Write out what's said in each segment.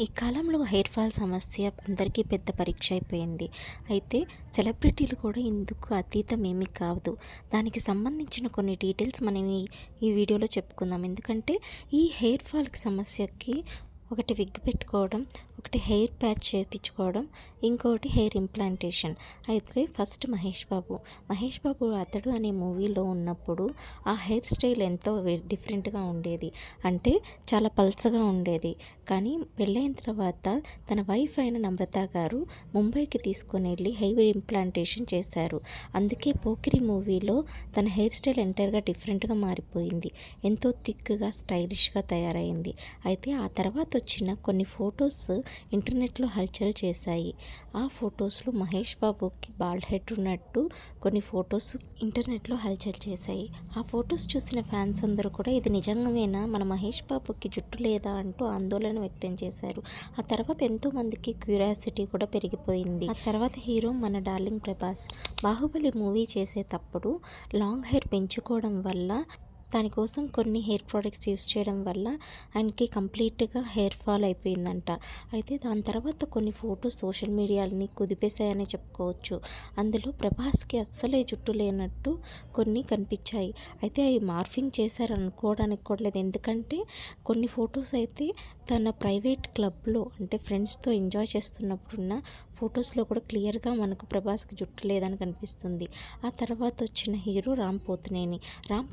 ఈ కాలంలో hair fall సమస్య అందరికీ పెద్ద పరీక్ష అయిపోయింది. అయితే సెలబ్రిటీలు కూడా ఇందుకు అతీతం ఏమీ కాదు. దానికి సంబంధించిన కొన్ని డీటెయిల్స్ మనం ఈ వీడియోలో చెప్పుకుందాం. ఎందుకంటే ఈ హెయిర్ ఫాల్‌కి సమస్యకి ఒకటి విగ్ పెట్టుకోవడం, ఒకటి హెయిర్ ప్యాచ్ చేపించుకోవడం, ఇంకోటి హెయిర్ ఇంప్లాంటేషన్. అయితే ఫస్ట్ మహేష్ బాబు అతడు అనే మూవీలో ఉన్నప్పుడు ఆ హెయిర్ స్టైల్ ఎంతో డిఫరెంట్గా ఉండేది. అంటే చాలా పల్చగా ఉండేది. కానీ పెళ్ళైన తర్వాత తన వైఫ్ అయిన నమ్రత గారు ముంబైకి తీసుకొని వెళ్ళి హెయిర్ ఇంప్లాంటేషన్ చేశారు. అందుకే పోకిరి మూవీలో తన హెయిర్ స్టైల్ ఎంటైర్గా డిఫరెంట్గా మారిపోయింది. ఎంతో థిక్గా స్టైలిష్గా తయారైంది. అయితే ఆ తర్వాత వచ్చిన కొన్ని ఫొటోస్ ఇంటర్నెట్లో హల్చల్ చేశాయి. ఆ ఫొటోస్లో మహేష్ బాబుకి బాల్డ్ హెడ్ ఉన్నట్టు కొన్ని ఫొటోస్ ఇంటర్నెట్లో హల్చల్ చేశాయి. ఆ ఫొటోస్ చూసిన ఫ్యాన్స్ అందరూ కూడా ఇది నిజంగానేనా, మన మహేష్ బాబుకి జుట్టు లేదా అంటూ ఆందోళన వ్యక్తం చేశారు. ఆ తర్వాత ఎంతోమందికి క్యూరియాసిటీ కూడా పెరిగిపోయింది. ఆ తర్వాత హీరో మన డార్లింగ్ ప్రభాస్ బాహుబలి మూవీ చేసేటప్పుడు లాంగ్ హెయిర్ పెంచుకోవడం వల్ల, దానికోసం కొన్ని హెయిర్ ప్రోడక్ట్స్ యూస్ చేయడం వల్ల ఆయనకి కంప్లీట్గా హెయిర్ ఫాల్ అయిపోయిందంట. అయితే దాని తర్వాత కొన్ని ఫొటోస్ సోషల్ మీడియాని కుదిపేశాయని చెప్పుకోవచ్చు. అందులో ప్రభాస్కి అస్సలే జుట్టు లేనట్టు కొన్ని కనిపించాయి. అయితే అవి మార్ఫింగ్ చేశారనుకోవడానికి కూడా లేదు. ఎందుకంటే కొన్ని ఫొటోస్ అయితే తన ప్రైవేట్ క్లబ్లో అంటే ఫ్రెండ్స్తో ఎంజాయ్ చేస్తున్నప్పుడున్న ఫొటోస్లో కూడా క్లియర్గా మనకు ప్రభాస్కి జుట్టు లేదని కనిపిస్తుంది. ఆ తర్వాత వచ్చిన హీరో రామ్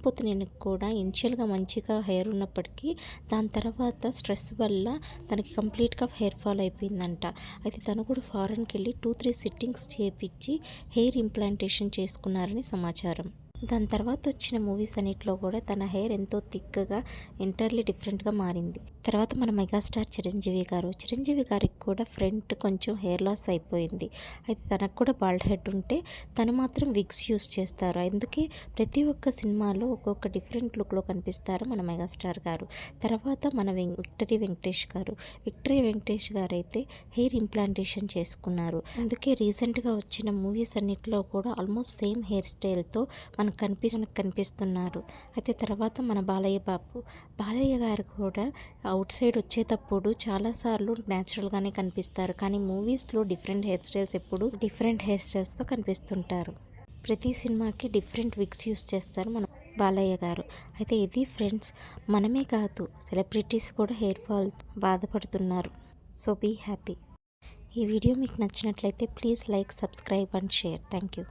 పోతినేనికి కూడా ఇనిషియల్గా మంచిగా హెయిర్ ఉన్నప్పటికీ దాని తర్వాత స్ట్రెస్ వల్ల తనకి కంప్లీట్గా హెయిర్ ఫాల్ అయిపోయిందంట. అయితే తను కూడా ఫారెన్కి వెళ్ళి 2-3 సిట్టింగ్స్ చేపించి హెయిర్ ఇంప్లాంటేషన్ చేసుకున్నారని సమాచారం. దాని తర్వాత వచ్చిన మూవీస్ అన్నిట్లో కూడా తన హెయిర్ ఎంతో థిక్గా ఎంటైర్లీ డిఫరెంట్గా మారింది. తర్వాత మన మెగాస్టార్ చిరంజీవి గారికి కూడా ఫ్రంట్ కొంచెం హెయిర్ లాస్ అయిపోయింది. అయితే తనకు కూడా బాల్డ్ హెడ్ ఉంటే తను మాత్రం విగ్స్ యూస్ చేస్తారు. అందుకే ప్రతి ఒక్క సినిమాలో ఒక్కొక్క డిఫరెంట్ లుక్లో కనిపిస్తారు మన మెగాస్టార్ గారు. తర్వాత మన విక్టరీ వెంకటేష్ గారు అయితే హెయిర్ ఇంప్లాంటేషన్ చేసుకున్నారు. అందుకే రీసెంట్గా వచ్చిన మూవీస్ అన్నిట్లో కూడా ఆల్మోస్ట్ సేమ్ హెయిర్ స్టైల్తో మనకు కనిపిస్తున్నారు. అయితే తర్వాత మన బాలయ్య గారు కూడా అవుట్ సైడ్ వచ్చేటప్పుడు చాలాసార్లు న్యాచురల్గానే కనిపిస్తారు. కానీ మూవీస్లో డిఫరెంట్ హెయిర్ స్టైల్స్తో కనిపిస్తుంటారు. ప్రతి సినిమాకి డిఫరెంట్ విగ్స్ యూస్ చేస్తారు మన బాలయ్య గారు. అయితే ఇది ఫ్రెండ్స్, మనమే కాదు సెలబ్రిటీస్ కూడా హెయిర్ ఫాల్ బాధపడుతున్నారు. So be happy. ఈ వీడియో మీకు నచ్చినట్లయితే please like, subscribe and share. Thank you.